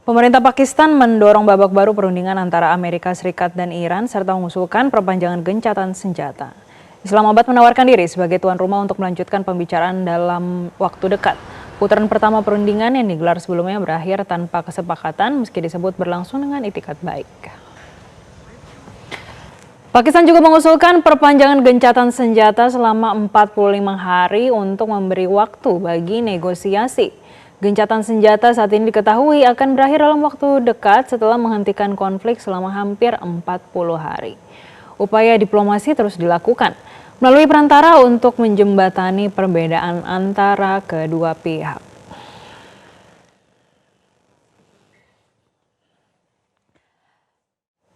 Pemerintah Pakistan mendorong babak baru perundingan antara Amerika Serikat dan Iran serta mengusulkan perpanjangan gencatan senjata. Islamabad menawarkan diri sebagai tuan rumah untuk melanjutkan pembicaraan dalam waktu dekat. Putaran pertama perundingan yang digelar sebelumnya berakhir tanpa kesepakatan meski disebut berlangsung dengan itikat baik. Pakistan juga mengusulkan perpanjangan gencatan senjata selama 45 hari untuk memberi waktu bagi negosiasi. Gencatan senjata saat ini diketahui akan berakhir dalam waktu dekat setelah menghentikan konflik selama hampir 40 hari. Upaya diplomasi terus dilakukan melalui perantara untuk menjembatani perbedaan antara kedua pihak.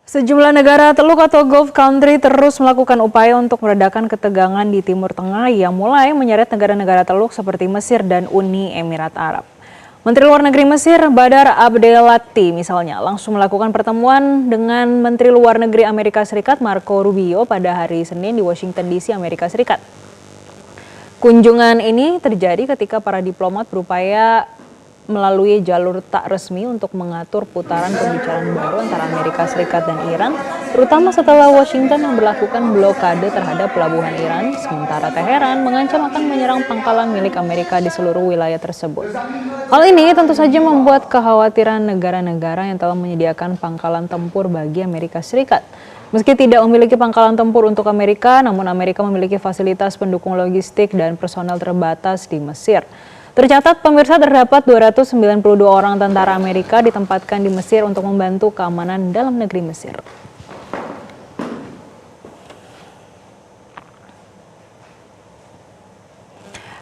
Sejumlah negara Teluk atau Gulf Country terus melakukan upaya untuk meredakan ketegangan di Timur Tengah yang mulai menyeret negara-negara Teluk seperti Mesir dan Uni Emirat Arab. Menteri Luar Negeri Mesir, Badar Abdelati misalnya, langsung melakukan pertemuan dengan Menteri Luar Negeri Amerika Serikat Marco Rubio pada hari Senin di Washington DC, Amerika Serikat. Kunjungan ini terjadi ketika para diplomat berupaya melalui jalur tak resmi untuk mengatur putaran pembicaraan baru antara Amerika Serikat dan Iran, terutama setelah Washington yang berlakukan blokade terhadap pelabuhan Iran, sementara Teheran mengancam akan menyerang pangkalan milik Amerika di seluruh wilayah tersebut. Hal ini tentu saja membuat kekhawatiran negara-negara yang telah menyediakan pangkalan tempur bagi Amerika Serikat. Meski tidak memiliki pangkalan tempur untuk Amerika, namun Amerika memiliki fasilitas pendukung logistik dan personel terbatas di Mesir. Tercatat pemirsa terdapat 292 orang tentara Amerika ditempatkan di Mesir untuk membantu keamanan dalam negeri Mesir.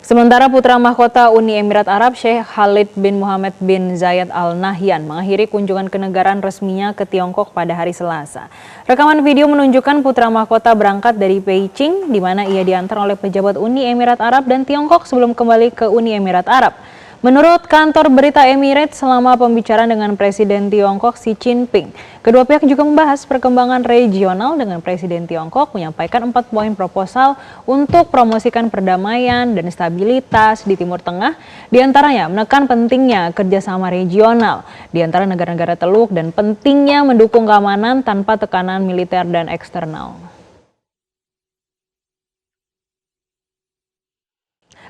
Sementara putra mahkota Uni Emirat Arab Sheikh Khalid bin Mohammed bin Zayed Al Nahyan mengakhiri kunjungan kenegaraan resminya ke Tiongkok pada hari Selasa. Rekaman video menunjukkan putra mahkota berangkat dari Beijing, di mana ia diantar oleh pejabat Uni Emirat Arab dan Tiongkok sebelum kembali ke Uni Emirat Arab. Menurut kantor berita Emirates, selama pembicaraan dengan Presiden Tiongkok Xi Jinping, kedua pihak juga membahas perkembangan regional dengan Presiden Tiongkok menyampaikan 4 poin proposal untuk promosikan perdamaian dan stabilitas di Timur Tengah, diantaranya menekan pentingnya kerjasama regional di antara negara-negara Teluk dan pentingnya mendukung keamanan tanpa tekanan militer dan eksternal.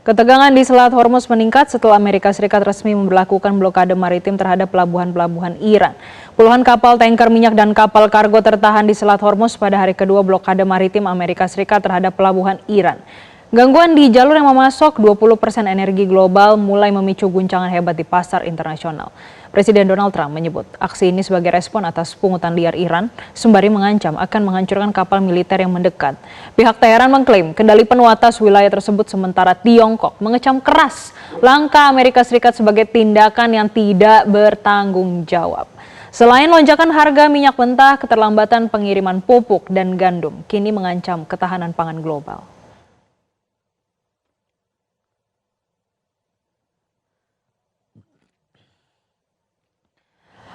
Ketegangan di Selat Hormuz meningkat setelah Amerika Serikat resmi memberlakukan blokade maritim terhadap pelabuhan-pelabuhan Iran. Puluhan kapal tanker minyak dan kapal kargo tertahan di Selat Hormuz pada hari kedua blokade maritim Amerika Serikat terhadap pelabuhan Iran. Gangguan di jalur yang memasok 20% energi global mulai memicu guncangan hebat di pasar internasional. Presiden Donald Trump menyebut aksi ini sebagai respon atas pungutan liar Iran, sembari mengancam akan menghancurkan kapal militer yang mendekat. Pihak Teheran mengklaim kendali penuh atas wilayah tersebut, sementara Tiongkok mengecam keras langkah Amerika Serikat sebagai tindakan yang tidak bertanggung jawab. Selain lonjakan harga minyak mentah, keterlambatan pengiriman pupuk dan gandum kini mengancam ketahanan pangan global.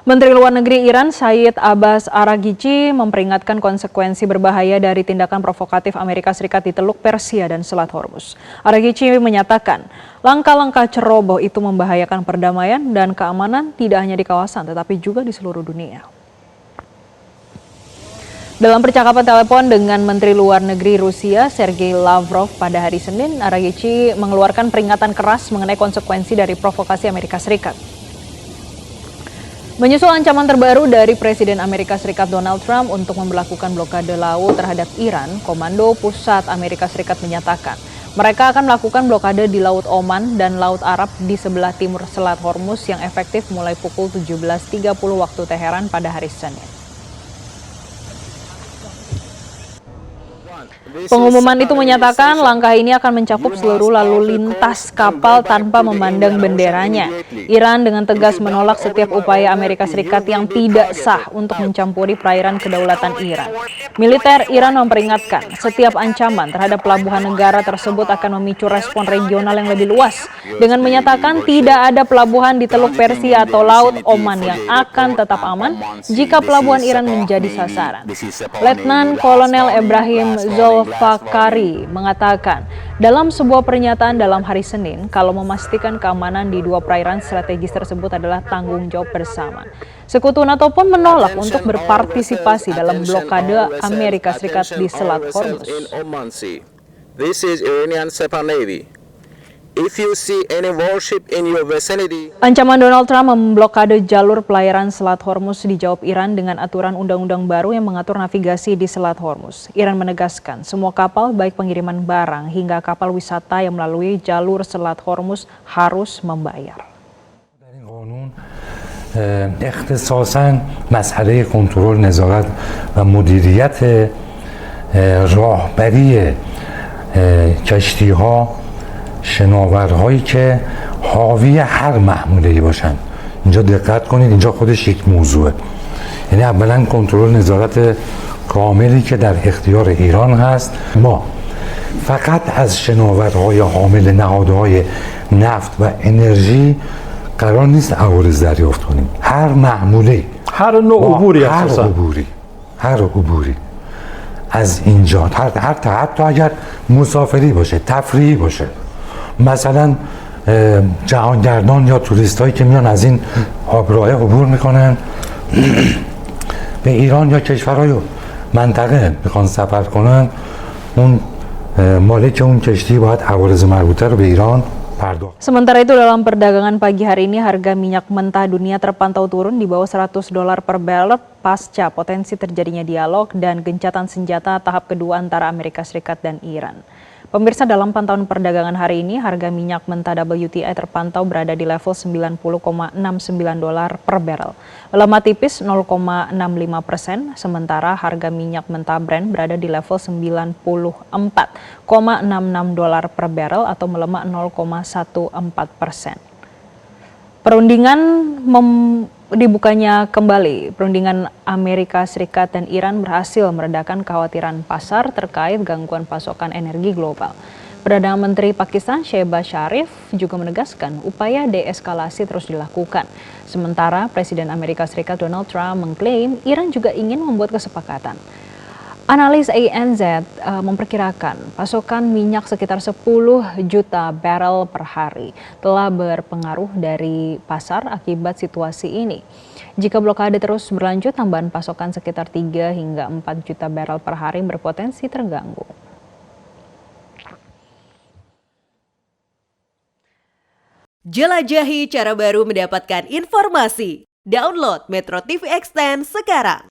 Menteri Luar Negeri Iran Syed Abbas Araghchi memperingatkan konsekuensi berbahaya dari tindakan provokatif Amerika Serikat di Teluk Persia dan Selat Hormuz. Araghchi menyatakan langkah-langkah ceroboh itu membahayakan perdamaian dan keamanan tidak hanya di kawasan tetapi juga di seluruh dunia. Dalam percakapan telepon dengan Menteri Luar Negeri Rusia Sergei Lavrov pada hari Senin, Araghchi mengeluarkan peringatan keras mengenai konsekuensi dari provokasi Amerika Serikat. Menyusul ancaman terbaru dari Presiden Amerika Serikat Donald Trump untuk memberlakukan blokade laut terhadap Iran, Komando Pusat Amerika Serikat menyatakan mereka akan melakukan blokade di Laut Oman dan Laut Arab di sebelah timur Selat Hormuz yang efektif mulai pukul 17.30 waktu Teheran pada hari Senin. Pengumuman itu menyatakan langkah ini akan mencakup seluruh lalu lintas kapal tanpa memandang benderanya. Iran dengan tegas menolak setiap upaya Amerika Serikat yang tidak sah untuk mencampuri perairan kedaulatan Iran. Militer Iran memperingatkan setiap ancaman terhadap pelabuhan negara tersebut akan memicu respon regional yang lebih luas dengan menyatakan tidak ada pelabuhan di Teluk Persia atau Laut Oman yang akan tetap aman jika pelabuhan Iran menjadi sasaran. Letnan Kolonel Ibrahim Zul Al-Fakari mengatakan dalam sebuah pernyataan dalam hari Senin kalau memastikan keamanan di dua perairan strategis tersebut adalah tanggung jawab bersama. Sekutu NATO pun menolak untuk berpartisipasi dalam blokade Amerika Serikat di Selat Hormuz. This is Iranian Sepah Navy. If you see any warship in your vicinity. Ancaman Donald Trump memblokade jalur pelayaran Selat Hormuz dijawab Iran dengan aturan undang-undang baru yang mengatur navigasi di Selat Hormuz. Iran menegaskan semua kapal baik pengiriman barang hingga kapal wisata yang melalui jalur Selat Hormuz harus membayar. اختصاصاً مسئله کنترل نظارت و مدیریت راهبری کشتی‌ها شناورهایی که حاوی هر محموله‌ای باشن. اینجا دقت کنید، اینجا خودش یک موضوعه. یعنی اولا کنترل نظارت کاملی که در اختیار ایران هست. ما فقط از شناورهای حامل نهادهای نفت و انرژی قرار نیست عوارض دریافت کنیم. هر محموله، هر نوع عبوری، هر عبوری از اینجا، حتی اگر مسافری باشه، تفریحی باشه، مثلا جهانگردان یا توریست هایی که میان از این آبراه عبور میکنن به ایران یا کشورهای منطقه میخوان سفر کنن، اون مالک اون کشتی باید عوارض مربوطه رو به ایران pardon. Sementara itu dalam perdagangan pagi hari ini harga minyak mentah dunia terpantau turun di bawah $100 per barrel pasca potensi terjadinya dialog dan gencatan senjata tahap kedua antara Amerika Serikat dan Iran. Pemirsa, dalam pantauan perdagangan hari ini harga minyak mentah WTI terpantau berada di level $90,69 per barrel, melemah tipis 0,65%, sementara harga minyak mentah Brent berada di level $94,66 per barrel atau melemah 0,14%. Perundingan dibukanya kembali perundingan Amerika Serikat dan Iran berhasil meredakan kekhawatiran pasar terkait gangguan pasokan energi global. Perdana Menteri Pakistan Shehbaz Sharif juga menegaskan upaya deeskalasi terus dilakukan. Sementara Presiden Amerika Serikat Donald Trump mengklaim Iran juga ingin membuat kesepakatan. Analis ANZ memperkirakan pasokan minyak sekitar 10 juta barel per hari telah berpengaruh dari pasar akibat situasi ini. Jika blokade terus berlanjut, tambahan pasokan sekitar 3 hingga 4 juta barel per hari berpotensi terganggu. Jelajahi cara baru mendapatkan informasi. Download Metro TV Extend sekarang.